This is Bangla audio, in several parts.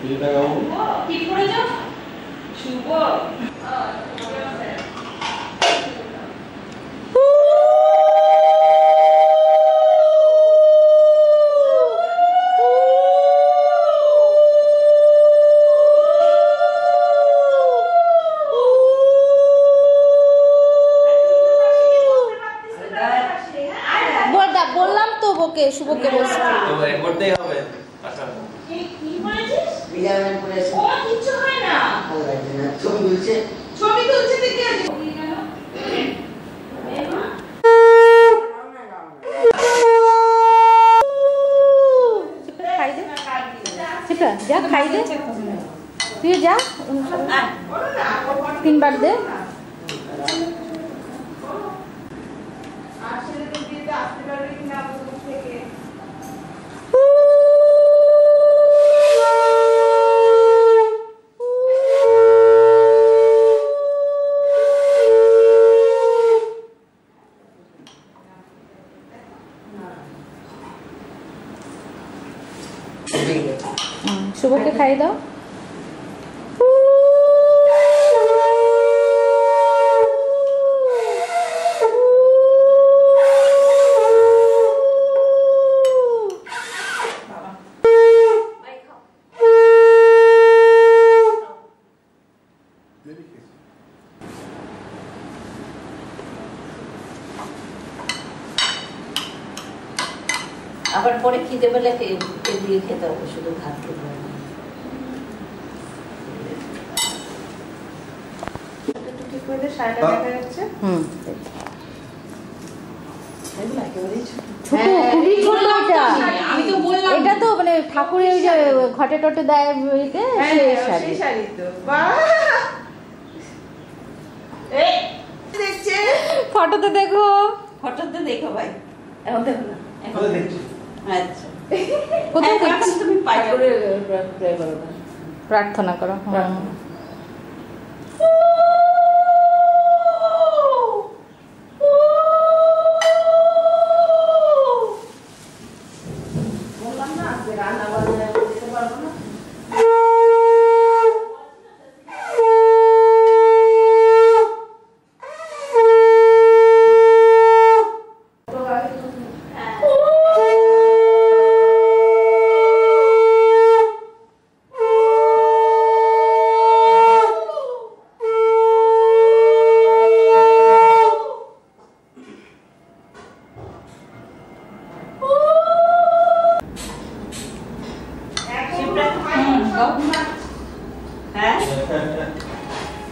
কি করে যাও শুভ বললাম তো ওকে শুভকে বলছি তো করতেই হবে আচ্ছা কি বলেছিস বিয়ার করেছে ও কিছু হয় না ভালো লাগছে না ছবি তুলছে দেখে আছে কি গেল এমা খাই দে চিপা যা খাই দে তুই যা তিনবার দে শুভকে খাই দাও আবার পরে খিদে পেলে দিয়ে খেতে হবে শুধু ভাত খেতে হবে ঠিক করে দে শাড়িটা দেখা যাচ্ছে এগুলো একেবারেই ছোট ছোট খুবই ছোট এটা আমি তো বললাম এটা তো মানে ঠাকুরের ওই যে ঘটে টটে দেয় ওইকে সেই শাড়ি তো বাহ এই দেখছে ফটোতে দেখো ফটোতে দেখো ভাই এখন দেখো না এখন দেখছি আচ্ছা কোথায় এখন দেখছি তুমি পাই করে প্রে করো প্রার্থনা করো বললাম না আজকে রান্না বান্না করতে পারবো না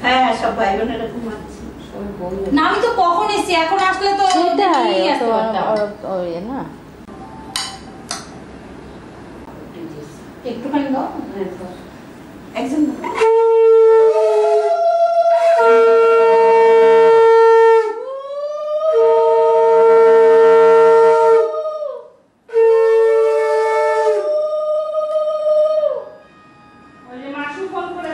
হ্যাঁ সব ভাই বোনেরা ঘুমাচ্ছে না আমি তো কখন এসেছি এখন আসলে তো সেটাই নিয়েই আসতে পারতাম। ওই না একটুখানি দাও একজন ওই যে মাসু ফোন করে